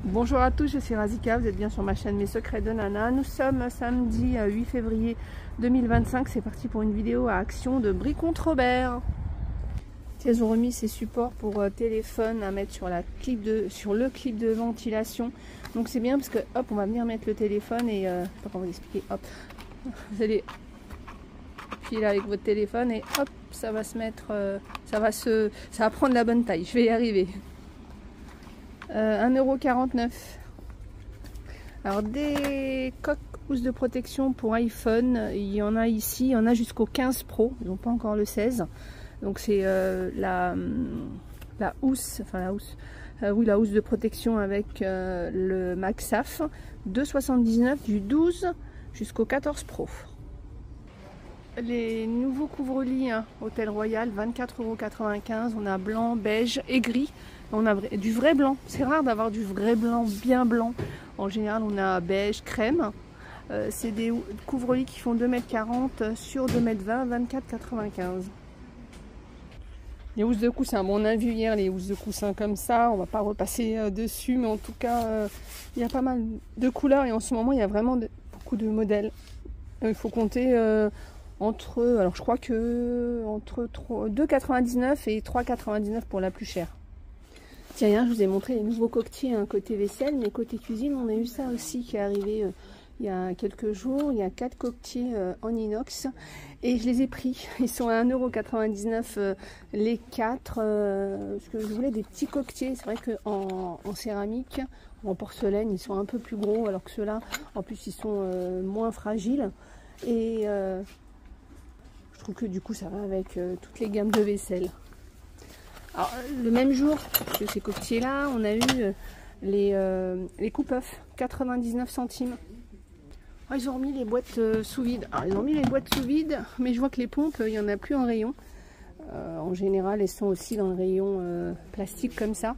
Bonjour à tous, je suis Razika, vous êtes bien sur ma chaîne Mes Secrets de Nana. Nous sommes samedi 8 février 2025, c'est parti pour une vidéo à action de Brie contre Robert. Ils ont remis ces supports pour téléphone à mettre sur, sur le clip de ventilation. Donc c'est bien parce que hop, on va venir mettre le téléphone et je sais pas comment vous expliquer, hop, vous allez filer avec votre téléphone et hop, ça va se mettre, ça va prendre la bonne taille, je vais y arriver. 1,49 €. Alors des coques housses de protection pour iPhone, il y en a ici, il y en a jusqu'au 15 Pro, ils n'ont pas encore le 16. Donc c'est la housse, enfin la housse, oui, la housse de protection avec le MagSafe, 2,79 € du 12 jusqu'au 14 Pro. Les nouveaux couvre-lits hein, Hôtel Royal, 24,95 €. On a blanc, beige et gris. On a du vrai blanc. C'est rare d'avoir du vrai blanc, bien blanc. En général, on a beige, crème. C'est des couvre-lits qui font 2,40 m sur 2,20 m, 24,95 €. Les housses de coussin, bon, on a vu hier les housses de coussin comme ça. On va pas repasser dessus, mais en tout cas, il y a pas mal de couleurs et en ce moment, il y a vraiment beaucoup de modèles. Il faut compter alors je crois que entre 2,99 € et 3,99 € pour la plus chère. Tiens, hier, je vous ai montré les nouveaux coquetiers hein, côté vaisselle, mais côté cuisine, on a eu ça aussi qui est arrivé il y a quelques jours. Il y a 4 coquetiers en inox et je les ai pris. Ils sont à 1,99 € les 4. Parce que je voulais des petits coquetiers. C'est vrai qu'en céramique, en porcelaine, ils sont un peu plus gros, alors que ceux-là, en plus, ils sont moins fragiles. Et je trouve que du coup, ça va avec toutes les gammes de vaisselle. Alors, le même jour que ces coquetiers-là, on a eu les coupes-œufs, 99 centimes. Oh, ils ont remis les boîtes sous vide. Alors, ils ont mis les boîtes sous vide, mais je vois que les pompes, il n'y en a plus en rayon. En général, elles sont aussi dans le rayon plastique comme ça.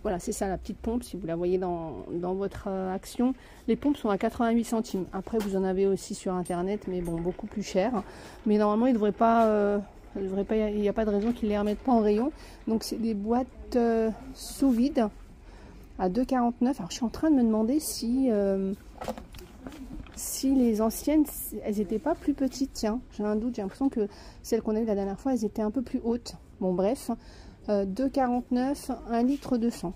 Voilà, c'est ça la petite pompe, si vous la voyez dans votre action. Les pompes sont à 88 centimes. Après, vous en avez aussi sur Internet, mais bon, beaucoup plus cher. Mais normalement, ils ne devraient pas... il n'y a pas de raison qu'ils ne les remettent pas en rayon. Donc c'est des boîtes sous vide à 2,49 €. Alors je suis en train de me demander si les anciennes, elles n'étaient pas plus petites. Tiens, j'ai un doute, j'ai l'impression que celles qu'on a eues la dernière fois, elles étaient un peu plus hautes. Bon bref, 2,49 €, 1 litre de sang.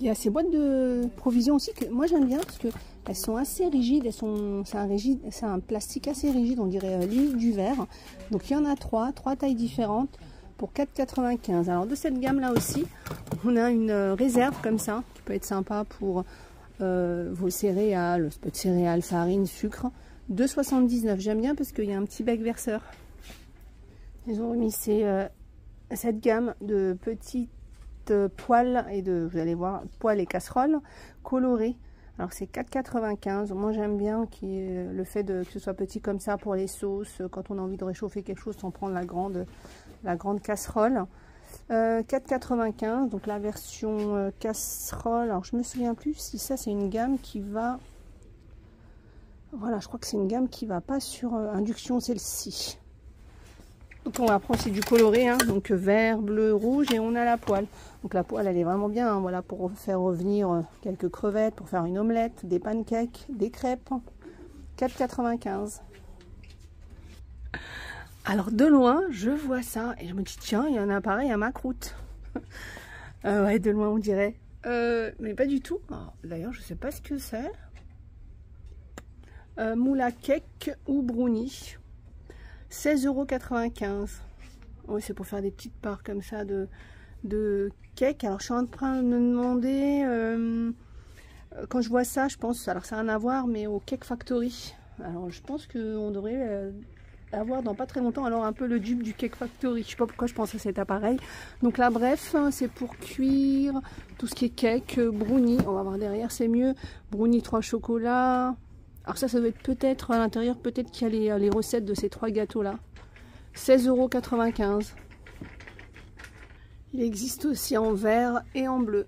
Il y a ces boîtes de provisions aussi que moi j'aime bien parce que elles sont assez rigides, c'est un plastique assez rigide, on dirait limite du verre. Donc il y en a trois tailles différentes pour 4,95 €. Alors de cette gamme là aussi, on a une réserve comme ça qui peut être sympa pour vos céréales, peu de céréales, farine, sucre. 2,79 €. J'aime bien parce qu'il y a un petit bec verseur. Ils ont remis cette gamme de petites poêles et vous allez voir, poêles et casseroles colorées. Alors c'est 4,95 €. Moi j'aime bien le fait que ce soit petit comme ça pour les sauces, quand on a envie de réchauffer quelque chose sans prendre la grande casserole. 4,95 €, donc la version casserole. Alors je me souviens plus si ça c'est une gamme qui va... Voilà, je crois que c'est une gamme qui va pas sur induction celle-ci. Donc on va prendre aussi du coloré, hein, donc vert, bleu, rouge, et on a la poêle. Donc la poêle elle est vraiment bien, hein, voilà, pour faire revenir quelques crevettes, pour faire une omelette, des pancakes, des crêpes. 4,95 €. Alors de loin, je vois ça et je me dis tiens, il y en a pareil à ma croûte. Ouais, de loin on dirait. Mais pas du tout. D'ailleurs, je sais pas ce que c'est. Moule à cake ou brownie. 16,95 €. Oui, c'est pour faire des petites parts comme ça de cake. Alors je suis en train de me demander, quand je vois ça, je pense, alors ça n'a rien à voir, mais au Cake Factory. Alors je pense qu'on devrait avoir dans pas très longtemps alors un peu le dupe du Cake Factory. Je sais pas pourquoi je pense à cet appareil. Donc là bref, c'est pour cuire tout ce qui est cake, brownie. On va voir derrière, c'est mieux. Brownie 3 chocolats. Alors ça doit être peut-être à l'intérieur, peut-être qu'il y a les recettes de ces 3 gâteaux-là. 16,95 €. Il existe aussi en vert et en bleu.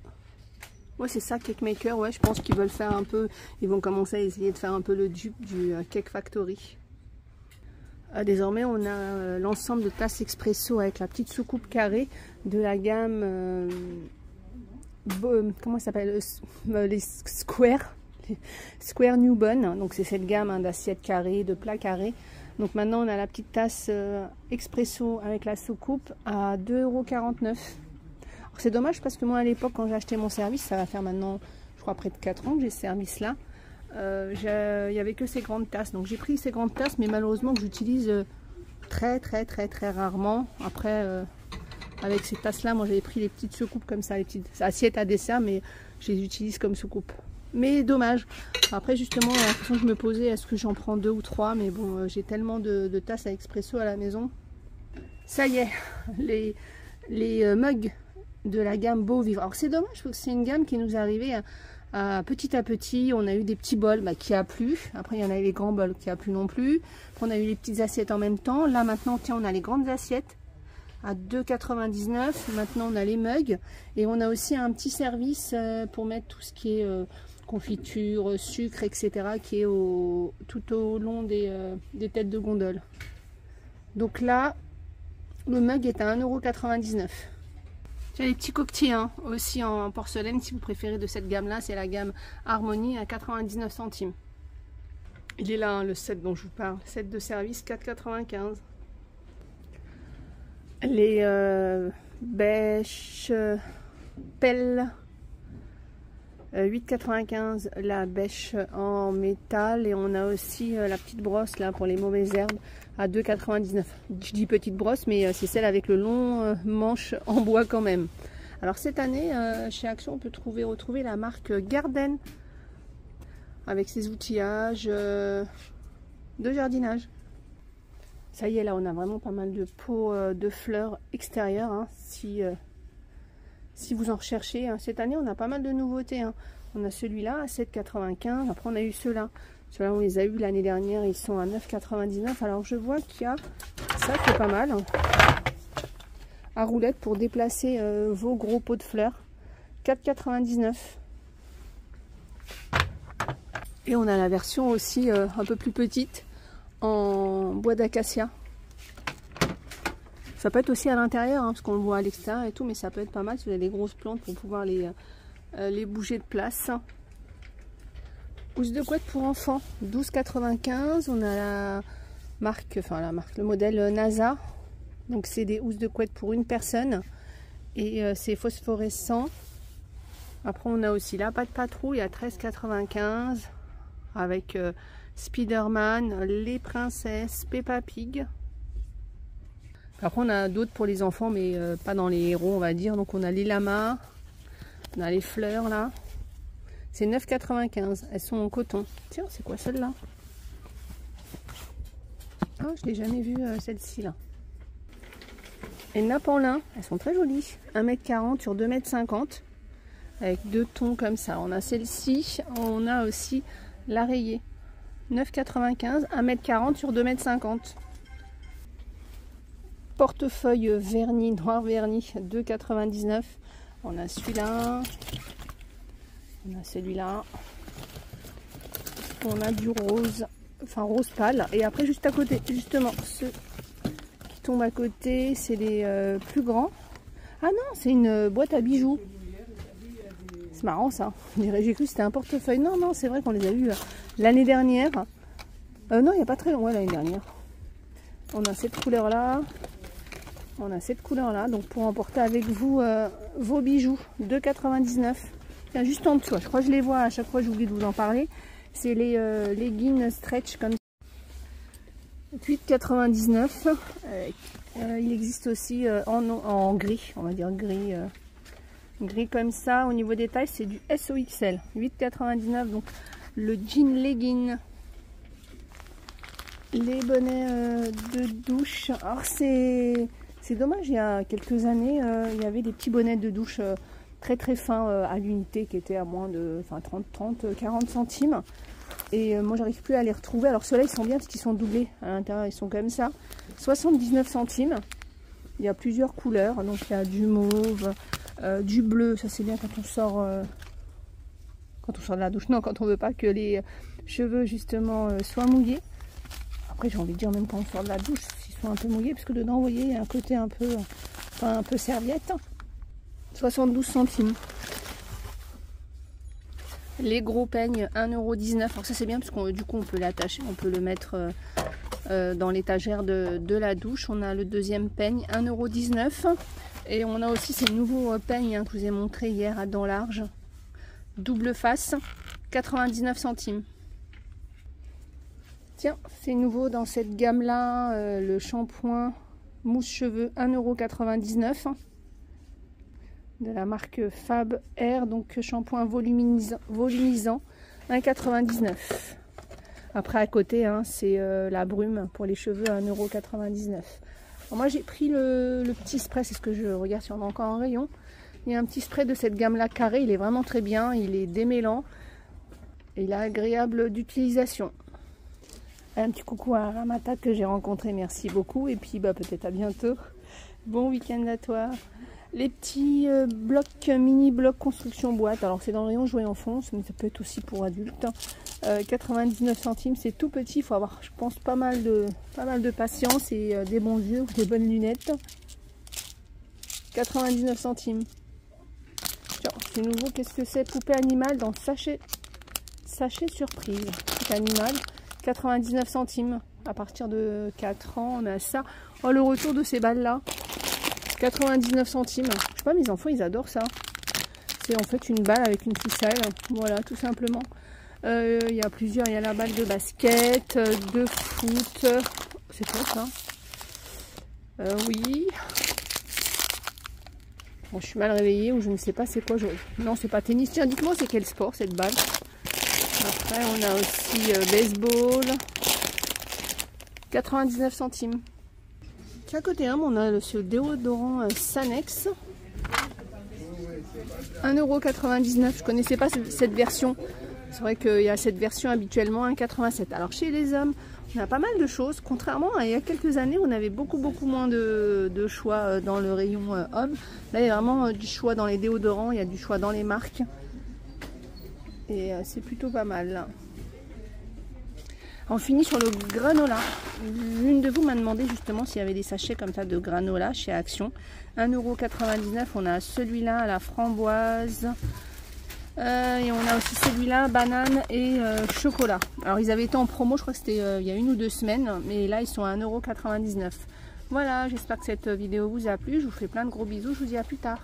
Ouais, c'est ça, Cake Maker. Ouais, je pense qu'ils veulent faire un peu... Ils vont commencer à essayer de faire un peu le dupe du Cake Factory. Désormais, on a l'ensemble de tasses expresso avec la petite soucoupe carrée de la gamme comment ça s'appelle, les Square. Square Newbon, donc c'est cette gamme hein, d'assiettes carrées, de plats carrés. Donc maintenant on a la petite tasse expresso avec la soucoupe à 2,49 €. C'est dommage parce que moi à l'époque quand j'ai acheté mon service, ça va faire maintenant je crois près de 4 ans que j'ai ce service là, il n'y avait que ces grandes tasses. Donc j'ai pris ces grandes tasses mais malheureusement que j'utilise très rarement. Après avec ces tasses là, moi j'avais pris les petites soucoupes comme ça, les petites assiettes à dessert, mais je les utilise comme soucoupe. Mais dommage. Après justement la question que je me posais, est-ce que j'en prends 2 ou 3, mais bon j'ai tellement de tasses à expresso à la maison. Ça y est, les mugs de la gamme Beau Vivre. Alors c'est dommage parce que c'est une gamme qui nous est arrivée petit à petit. On a eu des petits bols qui a plu. Après il y en a eu les grands bols qui a plu non plus. Après, on a eu les petites assiettes en même temps. Là maintenant tiens on a les grandes assiettes à 2,99 €. Maintenant on a les mugs et on a aussi un petit service pour mettre tout ce qui est confiture, sucre, etc. qui est tout au long des têtes de gondole. Donc là, le mug est à 1,99 €. J'ai les petits coquetiers hein, aussi en porcelaine, si vous préférez de cette gamme-là. C'est la gamme Harmonie à 99 centimes. Il est là hein, le set dont je vous parle. Set de service 4,95 €. Les bêches pelles 8,95 € la bêche en métal, et on a aussi la petite brosse là pour les mauvaises herbes à 2,99 €. Je dis petite brosse mais c'est celle avec le long manche en bois quand même. Alors cette année chez Action on peut retrouver la marque Garden avec ses outillages de jardinage. Ça y est, là on a vraiment pas mal de pots de fleurs extérieures hein, si vous en recherchez. Cette année on a pas mal de nouveautés hein. On a celui-là à 7,95 €. Après on a eu ceux-là. Ceux-là on les a eu l'année dernière, ils sont à 9,99 €. Alors je vois qu'il y a ça qui est pas mal. À roulette pour déplacer vos gros pots de fleurs. 4,99 €. Et on a la version aussi un peu plus petite en bois d'acacia. Ça peut être aussi à l'intérieur, hein, parce qu'on le voit à l'extérieur et tout, mais ça peut être pas mal si vous avez des grosses plantes pour pouvoir les bouger de place. Housse de couette pour enfants, 12,95 €. On a le modèle NASA. Donc c'est des housses de couette pour une personne. Et c'est phosphorescent. Après on a aussi la patte patrouille à 13,95 € avec Spider-Man, les princesses, Peppa Pig. Après on a d'autres pour les enfants mais pas dans les héros on va dire. Donc on a les lamas, on a les fleurs là. C'est 9,95 €. Elles sont en coton. Tiens, c'est quoi celle-là? Ah, je l'ai jamais vue celle-ci là. Les nappes en lin, elles sont très jolies. 1,40 m sur 2,50 m avec 2 tons comme ça. On a celle-ci, on a aussi la rayée. 9,95 €, 1,40 m sur 2,50 m. Portefeuille vernis, noir vernis, 2,99 €. On a celui-là. On a celui-là. On a du rose, enfin rose pâle. Et après, juste à côté, justement, ceux qui tombent à côté, c'est les plus grands. Ah non, c'est une boîte à bijoux. C'est marrant ça. J'ai cru que c'était un portefeuille. Non, non, c'est vrai qu'on les a vus l'année dernière. Non, il n'y a pas très loin l'année dernière. On a cette couleur-là. On a cette couleur-là. Donc pour emporter avec vous vos bijoux. 2,99 €. Tiens, juste en dessous. Je crois que je les vois à chaque fois, j'oublie de vous en parler. C'est les leggings stretch comme ça. 8,99 €. Il existe aussi en gris. On va dire gris. Gris comme ça. Au niveau des tailles, c'est du SOXL. 8,99 €. Donc le jean legging. Les bonnets de douche. Alors c'est dommage, il y a quelques années, il y avait des petits bonnets de douche très fins à l'unité qui étaient à moins de 40 centimes. Et moi j'arrive plus à les retrouver. Alors ceux-là ils sont bien parce qu'ils sont doublés à l'intérieur, ils sont comme ça. 79 centimes. Il y a plusieurs couleurs, donc il y a du mauve, du bleu, ça c'est bien quand on sort de la douche. Non, quand on veut pas que les cheveux justement soient mouillés. Après j'ai envie de dire même quand on sort de la douche, s'ils sont un peu mouillés, parce que dedans vous voyez il y a un côté un peu serviette. 72 centimes. Les gros peignes 1,19 €. Alors ça c'est bien parce que du coup on peut l'attacher, on peut le mettre dans l'étagère de la douche. On a le deuxième peigne 1,19 €. Et on a aussi ces nouveaux peignes que je vous ai montré hier à dents larges. Double face, 99 centimes. Tiens, c'est nouveau dans cette gamme-là, le shampoing mousse cheveux 1,99 €. De la marque Fab Air, donc shampoing volumisant 1,99 €. Après à côté, hein, c'est la brume pour les cheveux 1,99 €. Moi j'ai pris le petit spray, c'est ce que je regarde si on a encore en rayon. Il y a un petit spray de cette gamme-là carré, il est vraiment très bien, il est démêlant et il est agréable d'utilisation. Un petit coucou à Ramata que j'ai rencontré, merci beaucoup, et puis peut-être à bientôt. Bon week-end à toi. Les petits blocs, mini blocs construction boîte, alors c'est dans le rayon jouets enfants, mais ça peut être aussi pour adultes. 99 centimes, c'est tout petit, il faut avoir, je pense, pas mal de patience et des bons yeux ou des bonnes lunettes. 99 centimes. C'est nouveau, qu'est-ce que c'est? Poupée animale dans sachet surprise. Poupée animale, 99 centimes. À partir de 4 ans, on a ça. Oh, le retour de ces balles-là, 99 centimes. Je sais pas, mes enfants, ils adorent ça. C'est en fait une balle avec une ficelle. Voilà, tout simplement. Il y a plusieurs. Il y a la balle de basket, de foot. C'est quoi ça? Oui. Bon, je suis mal réveillée ou je ne sais pas c'est quoi. Non, c'est pas tennis. Tiens, dites-moi c'est quel sport cette balle. Après, on a aussi baseball. 99 centimes. Tiens, à côté, hein, on a ce déodorant Sanex. 1,99 €. Je connaissais pas cette version. C'est vrai qu'il y a cette version habituellement 1,87 €. Alors chez les hommes, on a pas mal de choses. Contrairement à il y a quelques années, on avait beaucoup moins de choix dans le rayon homme. Là, il y a vraiment du choix dans les déodorants, il y a du choix dans les marques. Et c'est plutôt pas mal. Là. On finit sur le granola. L'une de vous m'a demandé justement s'il y avait des sachets comme ça de granola chez Action. 1,99 €. On a celui-là à la framboise. Et on a aussi celui-là, banane et chocolat. Alors ils avaient été en promo, je crois que c'était il y a 1 ou 2 semaines. Mais là ils sont à 1,99 €. Voilà, j'espère que cette vidéo vous a plu. Je vous fais plein de gros bisous. Je vous dis à plus tard.